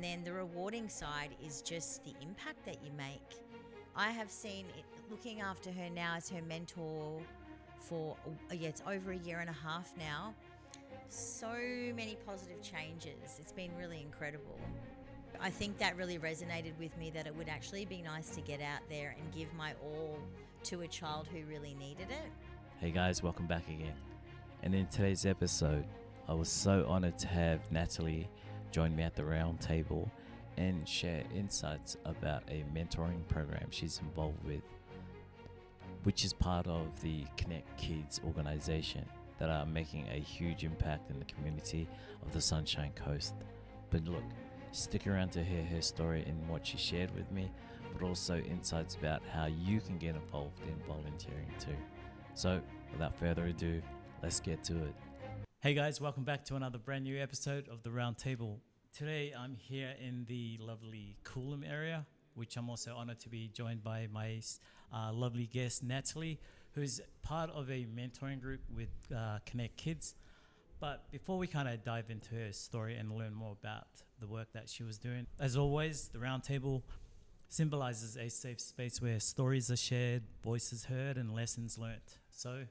then the rewarding side is just the impact that you make. I have seen it, looking after her now as her mentor for, it's over a year and a half now. So many positive changes. It's been really incredible. I think that really resonated with me, that it would actually be nice to get out there and give my all to a child who really needed it. Hey guys, welcome back again. And in today's episode, I was so honored to have Natalie join me at the round table and share insights about a mentoring program she's involved with, which is part of the Connect Kids organization that are making a huge impact in the community of the Sunshine Coast. But look, stick around to hear her story and what she shared with me, but also insights about how you can get involved in volunteering too. So without further ado, let's get to it. Hey guys, welcome back to another brand new episode of The Round Table. Today I'm here in the lovely Coolum area, which I'm also honored to be joined by my lovely guest Natalie, who's part of a mentoring group with Connect Kids. But before we kind of dive into her story and learn more about the work that she was doing, as always, the Round Table symbolizes a safe space where stories are shared, voices heard, and lessons learnt. So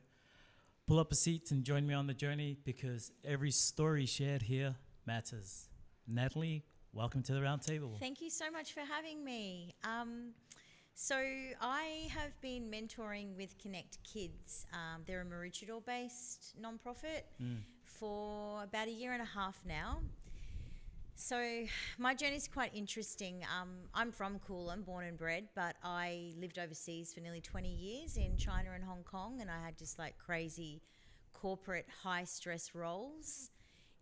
pull up a seat and join me on the journey, because every story shared here matters. Natalie, welcome to the Round Table. Thank you so much for having me. So I have been mentoring with Connect Kids. They're a Maroochydore-based nonprofit for about a year and a half now. So my journey is quite interesting. I'm from Coolum, born and bred, but I lived overseas for nearly 20 years in China and Hong Kong, and I had just like crazy corporate high-stress roles.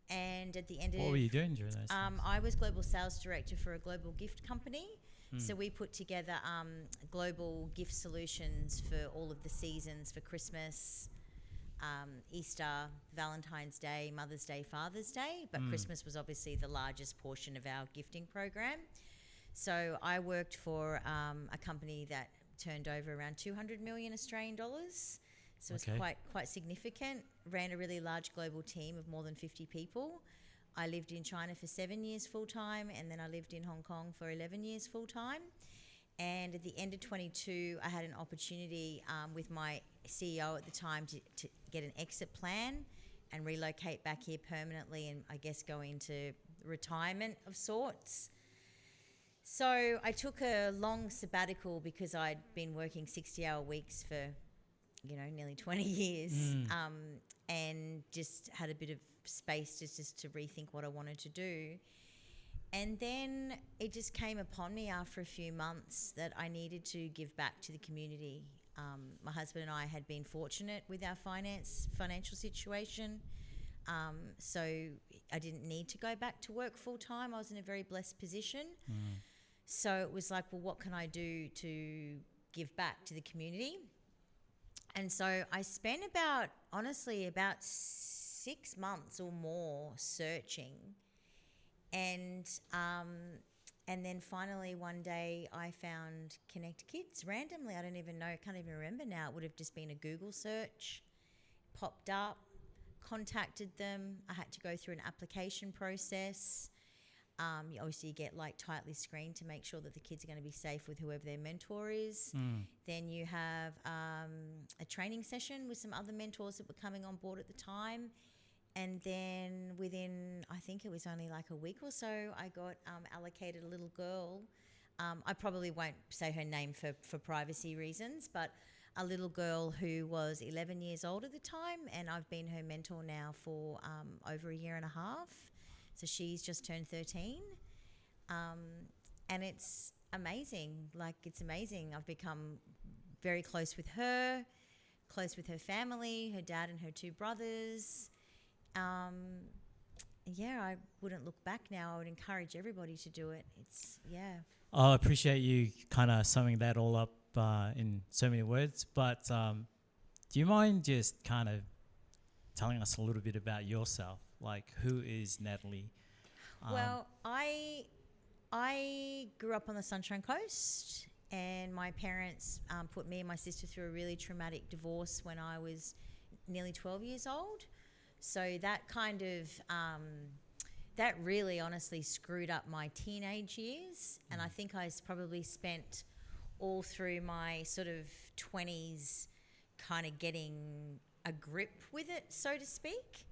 And at the end of... What were you doing during those times? I was global sales director for a global gift company. So we put together global gift solutions for all of the seasons, for Christmas, Easter, Valentine's Day, Mother's Day, Father's Day. But Christmas was obviously the largest portion of our gifting program. So I worked for a company that turned over around 200 million Australian dollars. So it was quite significant. Ran a really large global team of more than 50 people. I lived in China for 7 years full-time, and then I lived in Hong Kong for 11 years full-time. And at the end of 22, I had an opportunity with my CEO at the time to get an exit plan and relocate back here permanently, and I guess go into retirement of sorts. So I took a long sabbatical because I'd been working 60-hour weeks for nearly 20 years, and just had a bit of space just to rethink what I wanted to do. And then it just came upon me after a few months that I needed to give back to the community. My husband and I had been fortunate with our financial situation, so I didn't need to go back to work full time. I was in a very blessed position. So it was like, well, what can I do to give back to the community? And so I spent about 6 months or more searching. And then finally one day I found Connect Kids randomly. I don't even know, I can't even remember now. It would have just been a Google search, popped up, contacted them. I had to go through an application process. Obviously you get like tightly screened to make sure that the kids are going to be safe with whoever their mentor is. Then you have a training session with some other mentors that were coming on board at the time. And then within, I think it was only like a week or so, I got allocated a little girl. I probably won't say her name for privacy reasons, but a little girl who was 11 years old at the time, and I've been her mentor now for over a year and a half. So she's just turned 13. And it's amazing. It's amazing. I've become very close with her family, her dad and her 2 brothers. I wouldn't look back now. I would encourage everybody to do it. I appreciate you kind of summing that all up in so many words. But do you mind just kind of telling us a little bit about yourself? Like, who is Natalie? Well, I grew up on the Sunshine Coast, and my parents put me and my sister through a really traumatic divorce when I was nearly 12 years old. So that kind of that really honestly screwed up my teenage years. And I think I probably spent all through my sort of 20s kind of getting a grip with it, so to speak.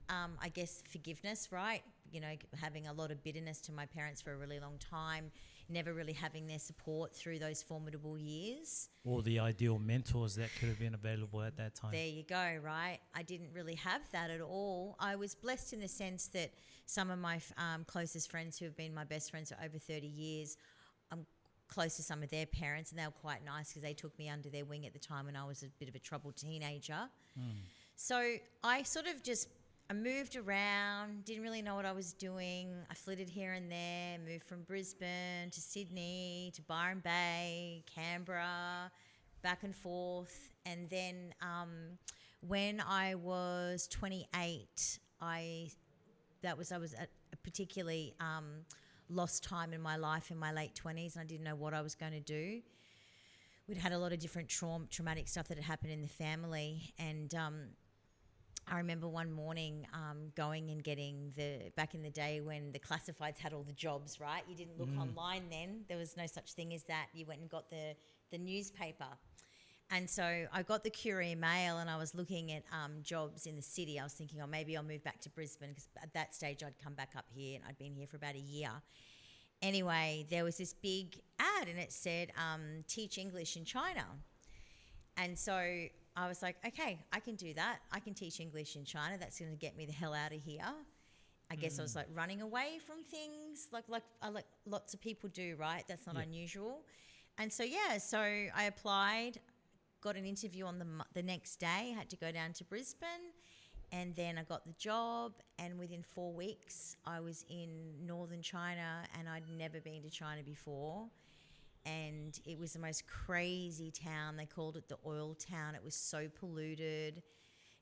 I guess forgiveness, right? You know, having a lot of bitterness to my parents for a really long time, never really having their support through those formidable years. Or the ideal mentors that could have been available at that time. There you go, right? I didn't really have that at all. I was blessed in the sense that some of my closest friends who have been my best friends for over 30 years, I'm close to some of their parents, and they were quite nice because they took me under their wing at the time when I was a bit of a troubled teenager. So I sort of just I moved around, didn't really know what I was doing. I flitted here and there, moved from Brisbane to Sydney to Byron Bay, Canberra, back and forth. And then when I was 28, I was at a particularly lost time in my life in my late 20s, and I didn't know what I was going to do. We'd had a lot of different traumatic stuff that had happened in the family, and I remember one morning going and getting back in the day when the classifieds had all the jobs, right? You didn't look online then. There was no such thing as that. You went and got the newspaper. And so I got the Courier Mail, and I was looking at jobs in the city. I was thinking, oh, maybe I'll move back to Brisbane, because at that stage I'd come back up here, and I'd been here for about a year. Anyway, there was this big ad, and it said, teach English in China. And so I was like, okay, I can do that. I can teach English in China. That's going to get me the hell out of here. I guess I was like running away from things like lots of people do, right? That's not unusual. And so, so I applied, got an interview on the next day, had to go down to Brisbane, and then I got the job, and within 4 weeks I was in northern China, and I'd never been to China before. And it was the most crazy town. They called it the oil town. It was so polluted.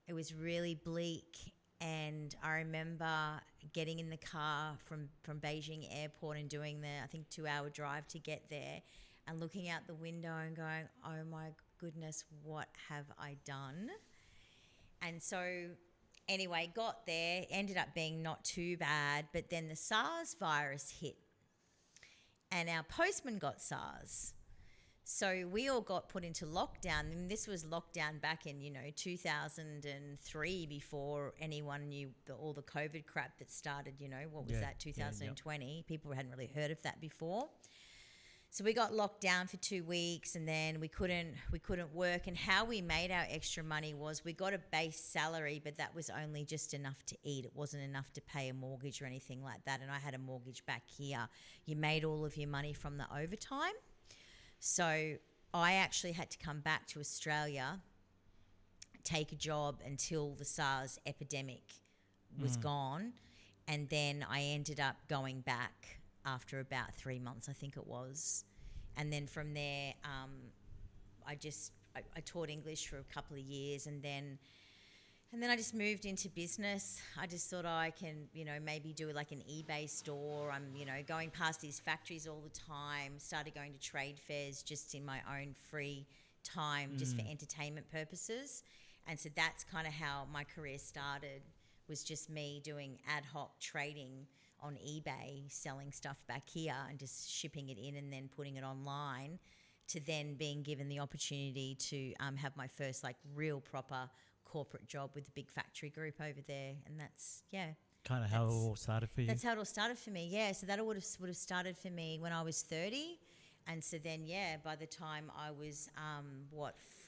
It was really bleak. And I remember getting in the car from Beijing airport and doing the, I think, 2-hour drive to get there, and looking out the window and going, oh my goodness, what have I done? And so anyway, got there, ended up being not too bad, but then the SARS virus hit. And our postman got SARS. So we all got put into lockdown. And this was lockdown back in, 2003, before anyone knew all the COVID crap that started, what was that, 2020? People hadn't really heard of that before. So we got locked down for 2 weeks, and then we couldn't work. And how we made our extra money was we got a base salary, but that was only just enough to eat. It wasn't enough to pay a mortgage or anything like that. And I had a mortgage back here. You made all of your money from the overtime. So I actually had to come back to Australia, take a job until the SARS epidemic was gone. And then I ended up going back after about 3 months, I think it was. And then from there, I taught English for a couple of years, and then I just moved into business. I just thought, I can, maybe do like an eBay store. I'm, going past these factories all the time, started going to trade fairs just in my own free time, just for entertainment purposes. And so that's kind of how my career started, was just me doing ad hoc trading on eBay, selling stuff back here and just shipping it in and then putting it online, to then being given the opportunity to have my first like real proper corporate job with the big factory group over there. And that's, kind of how it all started for you. That's how it all started for me, so that would have started for me when I was 30. And so then, by the time I was,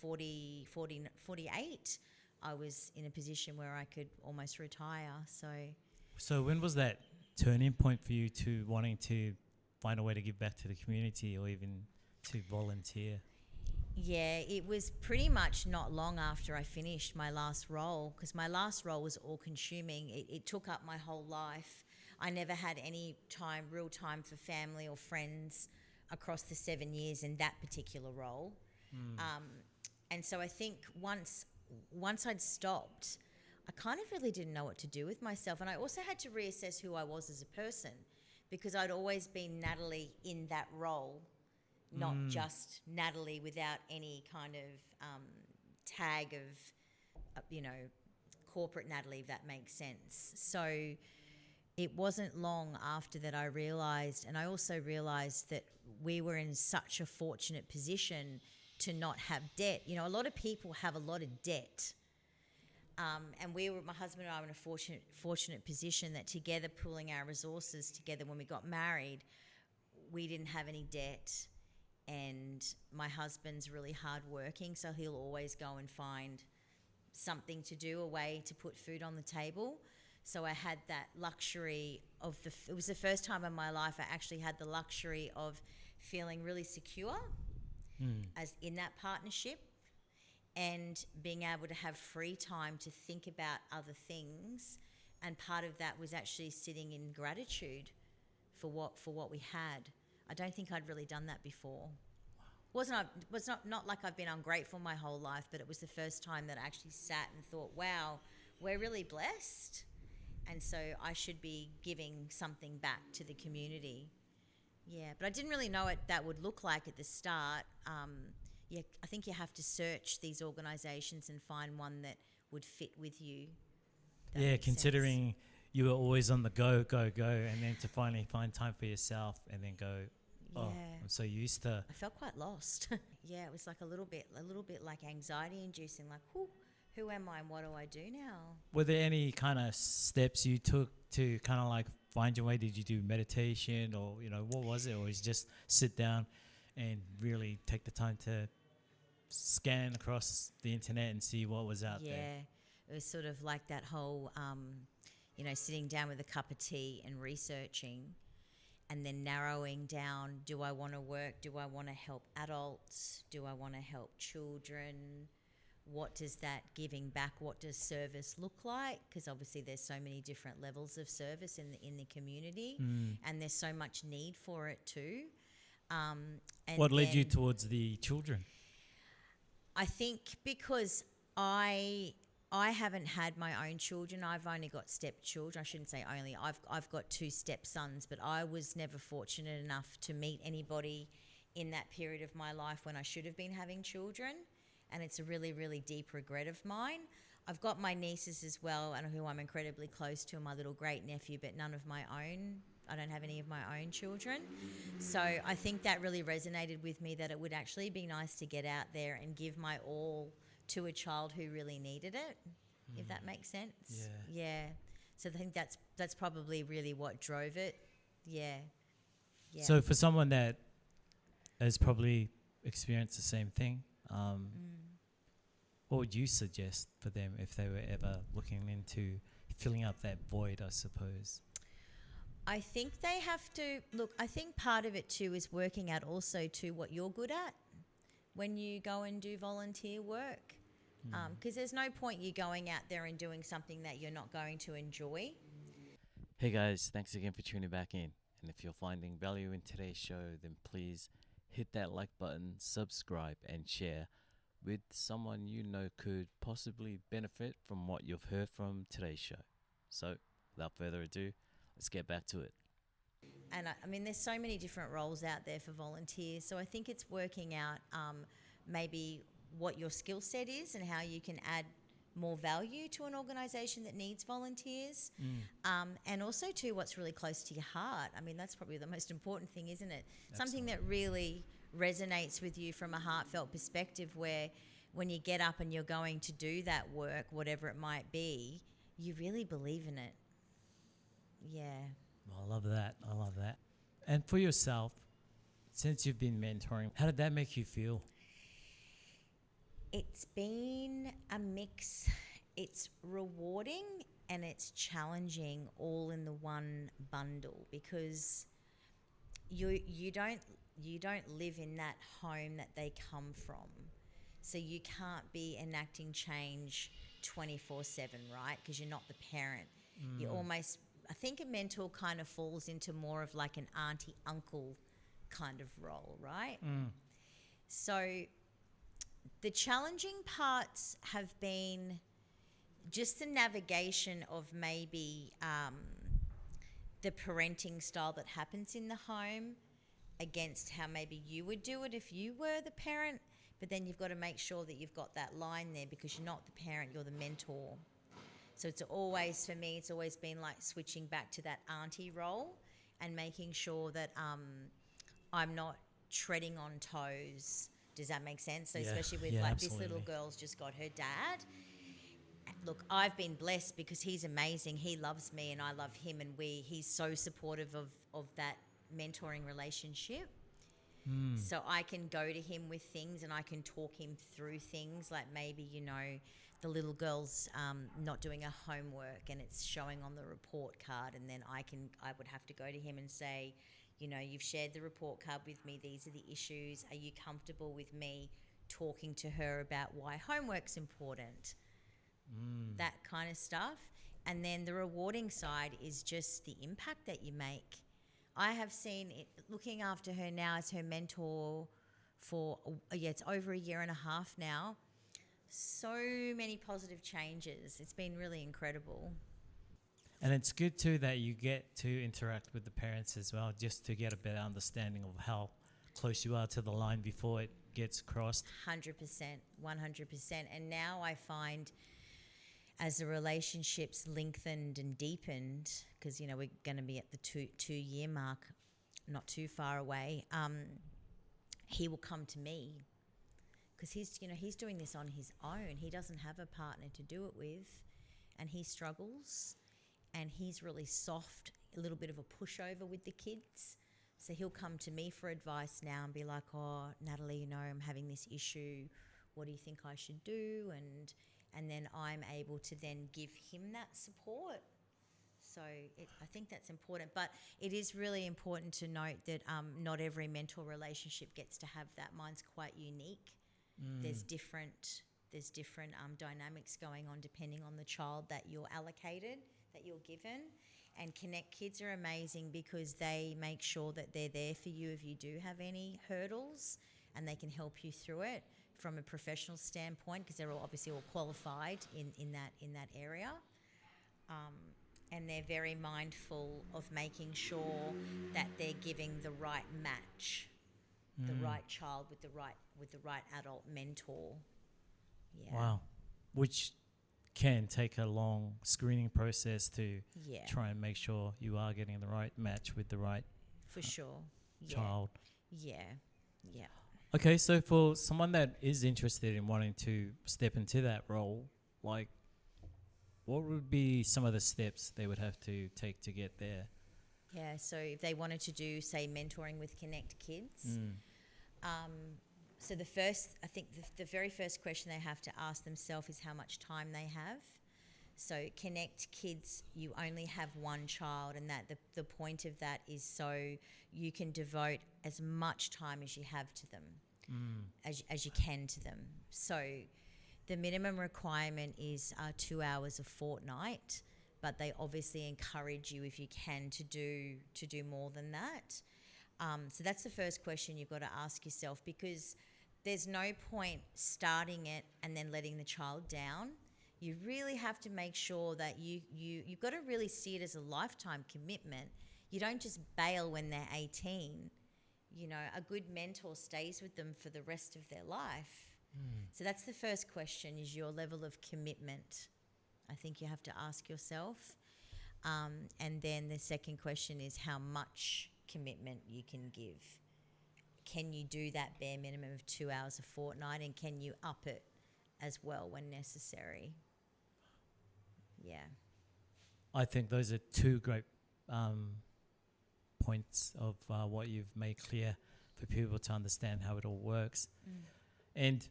48, I was in a position where I could almost retire. So when was that turning point for you to wanting to find a way to give back to the community, or even to volunteer? Yeah, it was pretty much not long after I finished my last role, because my last role was all-consuming. It took up my whole life. I never had any real time for family or friends across the 7 years in that particular role. And so I think once I'd stopped, I kind of really didn't know what to do with myself. And I also had to reassess who I was as a person, because I'd always been Natalie in that role, not just Natalie without any kind of tag of, corporate Natalie, if that makes sense. So it wasn't long after that I realised, and I also realised that we were in such a fortunate position to not have debt. You know, a lot of people have a lot of debt. And my husband and I were in a fortunate position that together, pooling our resources together when we got married, we didn't have any debt. And my husband's really hardworking, so he'll always go and find something to do, a way to put food on the table. So I had that luxury of it was the first time in my life I actually had the luxury of feeling really secure as in that partnership, and being able to have free time to think about other things. And part of that was actually sitting in gratitude for what we had. I don't think I'd really done that before. Was not like I've been ungrateful my whole life, but it was the first time that I actually sat and thought, wow, we're really blessed. And so I should be giving something back to the community. Yeah, but I didn't really know what that would look like at the start. I think you have to search these organisations and find one that would fit with you. Yeah, considering you were always on the go, and then to finally find time for yourself and then go, oh, I'm so used to. I felt quite lost. Yeah, it was like a little bit like anxiety inducing, like, who am I and what do I do now? Were there any kind of steps you took to kind of like find your way? Did you do meditation, or, you know, what was it? Or was it just sit down and really take the time to scan across the internet and see what was out there? Yeah, it was sort of like that whole, sitting down with a cup of tea and researching, and then narrowing down, do I want to work? Do I want to help adults? Do I want to help children? What does that giving back, what does service look like? Because obviously there's so many different levels of service in the community, and there's so much need for it too. And what led you towards the children? I think because I haven't had my own children. I've only got stepchildren. I shouldn't say only. I've got 2 stepsons, but I was never fortunate enough to meet anybody in that period of my life when I should have been having children, and it's a really, really deep regret of mine. I've got my nieces as well, and who I'm incredibly close to, and my little great nephew, but none of my own. I don't have any of my own children. So I think that really resonated with me, that it would actually be nice to get out there and give my all to a child who really needed it, if that makes sense. Yeah. So I think that's probably really what drove it. Yeah. So for someone that has probably experienced the same thing, what would you suggest for them if they were ever looking into filling up that void, I suppose? I think they have to look. I think part of it too is working out also too what you're good at when you go and do volunteer work, because there's no point you going out there and doing something that you're not going to enjoy. Hey guys, thanks again for tuning back in. And if you're finding value in today's show, then please hit that like button, subscribe, and share with someone you know could possibly benefit from what you've heard from today's show. So, without further ado, let's get back to it. And I mean, there's so many different roles out there for volunteers. So I think it's working out maybe what your skill set is and how you can add more value to an organisation that needs volunteers. And also too, what's really close to your heart. I mean, that's probably the most important thing, isn't it? Absolutely. Something that really resonates with you from a heartfelt perspective, where when you get up and you're going to do that work, whatever it might be, you really believe in it. Yeah. I love that. And for yourself, since you've been mentoring, how did that make you feel? It's been a mix. It's rewarding and it's challenging, all in the one bundle, because you don't live in that home that they come from. So you can't be enacting change 24/7, right? Because you're not the parent. You almost, I think a mentor kind of falls into more of like an auntie, uncle kind of role, right? So the challenging parts have been just the navigation of maybe the parenting style that happens in the home against how maybe you would do it if you were the parent, but then you've got to make sure that you've got that line there, because you're not the parent, you're the mentor. So it's always, for me, it's always been like switching back to that auntie role and making sure that I'm not treading on toes. Does that make sense? So Yeah. especially with Yeah, like this little absolutely. girl's just got her dad. Look, I've been blessed because he's amazing. He loves me and I love him, and he's so supportive of that mentoring relationship. So I can go to him with things and I can talk him through things, like maybe, the little girl's not doing her homework and it's showing on the report card, and then I would have to go to him and say, you've shared the report card with me. These are the issues. Are you comfortable with me talking to her about why homework's important? That kind of stuff. And then the rewarding side is just the impact that you make. I have seen it, looking after her now as her mentor for, it's over a year and a half now. So many positive changes. It's been really incredible. And it's good too that you get to interact with the parents as well, just to get a better understanding of how close you are to the line before it gets crossed. 100%, 100%. And now I find, as the relationship's lengthened and deepened, because we're going to be at the two-year mark, not too far away, he will come to me because he's doing this on his own. He doesn't have a partner to do it with, and he struggles, and he's really soft, a little bit of a pushover with the kids. So he'll come to me for advice now and be like, "Oh, Natalie, I'm having this issue. What do you think I should do?" And then I'm able to then give him that support. So I think that's important. But it is really important to note that not every mentor relationship gets to have that. Mine's quite unique. There's different dynamics going on depending on the child that you're allocated, that you're given. And Connect Kids are amazing because they make sure that they're there for you if you do have any hurdles, and they can help you through it from a professional standpoint, because they're obviously all qualified in that area. And they're very mindful of making sure that they're giving the right match, the right child with the right adult mentor. Yeah. Wow. Which can take a long screening process to try and make sure you are getting the right match with the right for sure. child. Yeah. Okay, so for someone that is interested in wanting to step into that role, like, what would be some of the steps they would have to take to get there? Yeah, so if they wanted to do, say, mentoring with Connect Kids, so the very first question they have to ask themselves is how much time they have. So Connect Kids, you only have one child, and that the point of that is so you can devote as much time as you have to them, as you can to them. So the minimum requirement is 2 hours a fortnight, but they obviously encourage you, if you can, to do more than that. So that's the first question you've got to ask yourself, because there's no point starting it and then letting the child down. You really have to make sure that you've got to really see it as a lifetime commitment. You don't just bail when they're 18. A good mentor stays with them for the rest of their life. So that's the first question, is your level of commitment. I think you have to ask yourself. And then the second question is how much commitment you can give. Can you do that bare minimum of 2 hours a fortnight, and can you up it as well when necessary? Yeah. I think those are two great points of what you've made clear for people to understand how it all works. And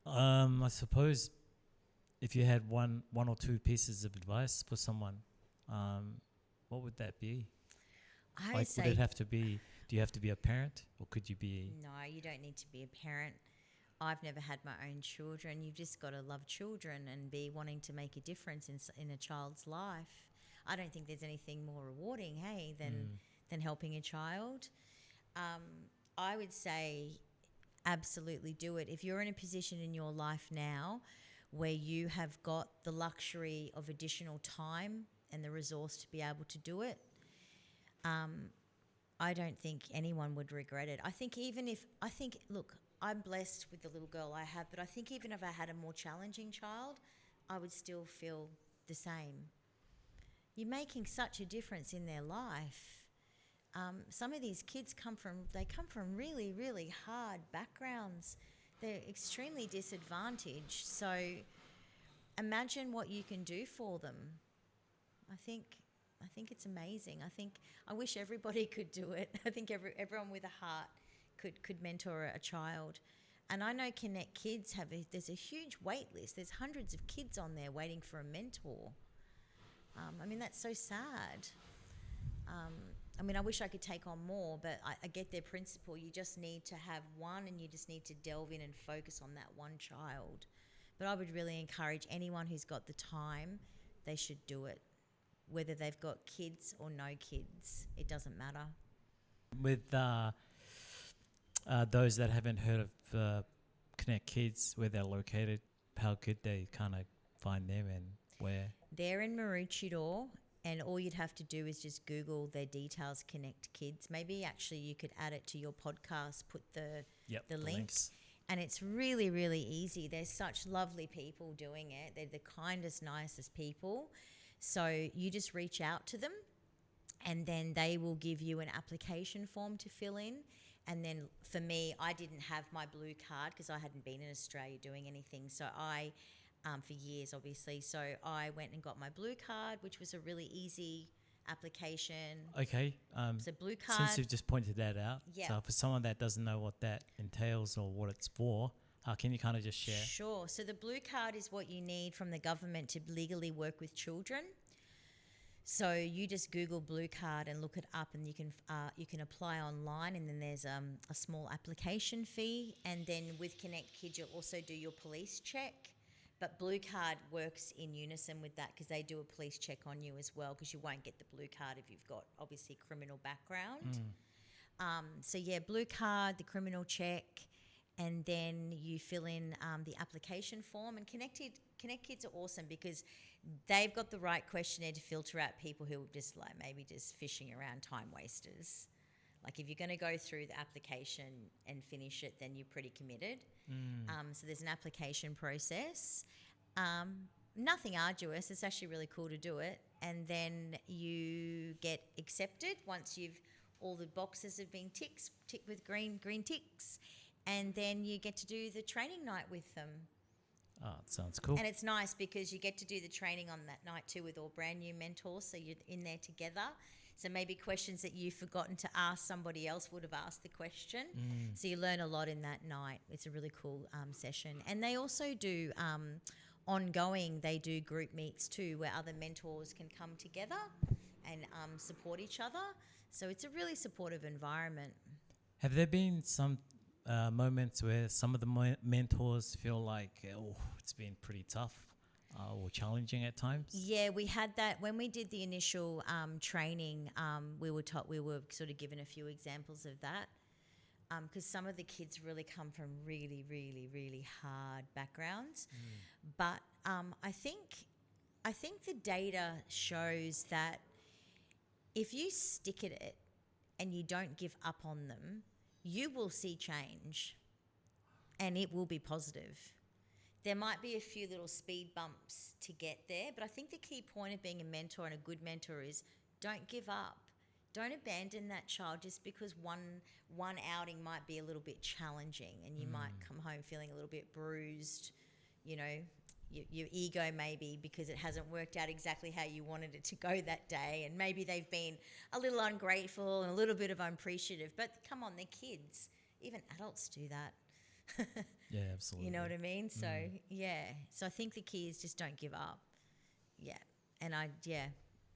I suppose if you had one or two pieces of advice for someone, what would that be? Would it have to be, do you have to be a parent, or could you be? No, you don't need to be a parent. I've never had my own children. You've just got to love children and be wanting to make a difference in a child's life. I don't think there's anything more rewarding, than helping a child. I would say absolutely do it. If you're in a position in your life now where you have got the luxury of additional time and the resource to be able to do it, I don't think anyone would regret it. Look, I'm blessed with the little girl I have, but I think even if I had a more challenging child, I would still feel the same. You're making such a difference in their life. Some of these kids come from really, really hard backgrounds. They're extremely disadvantaged. So imagine what you can do for them. I think it's amazing. I wish everybody could do it. I think everyone with a heart could mentor a child. And I know Connect Kids there's a huge wait list. There's hundreds of kids on there waiting for a mentor. That's so sad. I wish I could take on more, but I get their principle. You just need to have one, and you just need to delve in and focus on that one child. But I would really encourage anyone who's got the time, they should do it. Whether they've got kids or no kids, it doesn't matter. With those that haven't heard of Connect Kids, where they're located, how could they kind of find them and where? They're in Maroochydore, and all you'd have to do is just Google their details, Connect Kids. Maybe actually you could add it to your podcast, put the link. Links. And it's really, really easy. There's such lovely people doing it. They're the kindest, nicest people. So you just reach out to them, and then they will give you an application form to fill in. And then for me, I didn't have my blue card because I hadn't been in Australia doing anything. So for years, obviously. So I went and got my blue card, which was a really easy application. Okay. So blue card. Since you've just pointed that out, Yeah. so for someone that doesn't know what that entails or what it's for, can you kind of just share? Sure. So the blue card is what you need from the government to legally work with children. So you just Google blue card and look it up, and you can apply online, and then there's a small application fee. And then with Connect Kids, you'll also do your police check. But blue card works in unison with that because they do a police check on you as well, because you won't get the blue card if you've got obviously criminal background. Blue card, the criminal check, and then you fill in the application form. And Connect Kids are awesome because they've got the right questionnaire to filter out people who are just maybe fishing around, time wasters. Like if you're going to go through the application and finish it, then you're pretty committed. So there's an application process. Nothing arduous. It's actually really cool to do it. And then you get accepted once all the boxes have been ticked with green ticks. And then you get to do the training night with them. Oh, it sounds cool. And it's nice because you get to do the training on that night too with all brand new mentors. So you're in there together. So maybe questions that you've forgotten to ask, somebody else would have asked the question. So you learn a lot in that night. It's a really cool session. And they also do they do group meets too, where other mentors can come together and support each other. So it's a really supportive environment. Have there been some moments where some of the mentors feel like, it's been pretty tough or challenging at times? Yeah, we had that when we did the initial training. We were sort of given a few examples of that, because some of the kids really come from really, really, really hard backgrounds. But I think the data shows that if you stick at it and you don't give up on them, you will see change, and it will be positive. There might be a few little speed bumps to get there, but I think the key point of being a mentor and a good mentor is don't give up. Don't abandon that child just because one outing might be a little bit challenging, and you might come home feeling a little bit bruised, your ego maybe, because it hasn't worked out exactly how you wanted it to go that day, and maybe they've been a little ungrateful and a little bit of unappreciative, but come on, they're kids. Even adults do that. Yeah, absolutely. You know what I mean? So, So I think the key is just don't give up. Yeah. And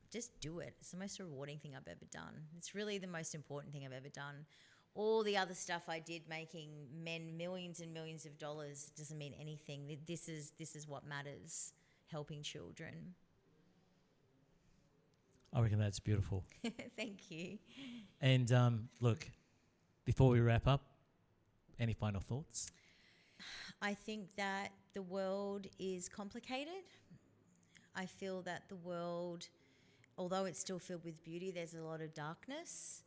just do it. It's the most rewarding thing I've ever done. It's really the most important thing I've ever done. All the other stuff I did, making men millions and millions of dollars, doesn't mean anything. This is what matters, helping children. I reckon that's beautiful. Thank you. And look, before we wrap up, any final thoughts? I think that the world is complicated. I feel that the world, although it's still filled with beauty, there's a lot of darkness.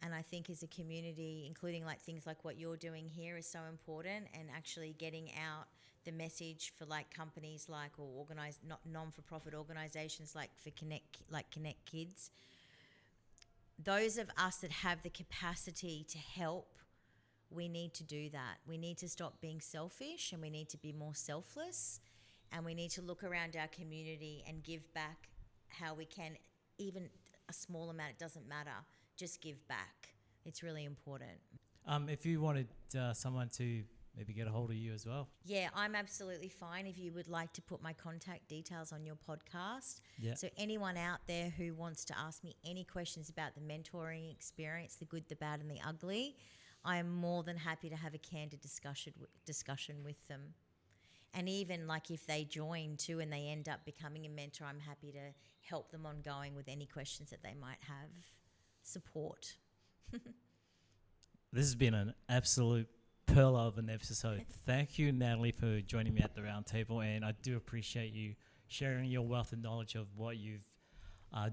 And I think as a community, including things like what you're doing here, is so important, and actually getting out the message for like companies like or organized not non-for-profit organizations like for Connect Kids. Those of us that have the capacity to help, we need to do that. We need to stop being selfish, and we need to be more selfless, and we need to look around our community and give back how we can, even a small amount, it doesn't matter, just give back. It's really important. If you wanted someone to maybe get a hold of you as well. Yeah, I'm absolutely fine if you would like to put my contact details on your podcast. Yeah. So anyone out there who wants to ask me any questions about the mentoring experience, the good, the bad and the ugly, I am more than happy to have a candid discussion with them. And even like if they join too and they end up becoming a mentor, I'm happy to help them ongoing with any questions that they might have. Support. This has been an absolute pearl of an episode. Thank you, Natalie, for joining me at the round table, and I do appreciate you sharing your wealth of knowledge of what you've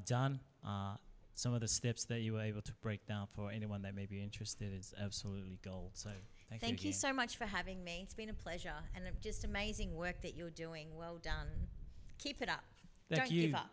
done. Some of the steps that you were able to break down for anyone that may be interested is absolutely gold. So thank you so much for having me. It's been a pleasure, and just amazing work that you're doing. Well done. Keep it up. Don't give up.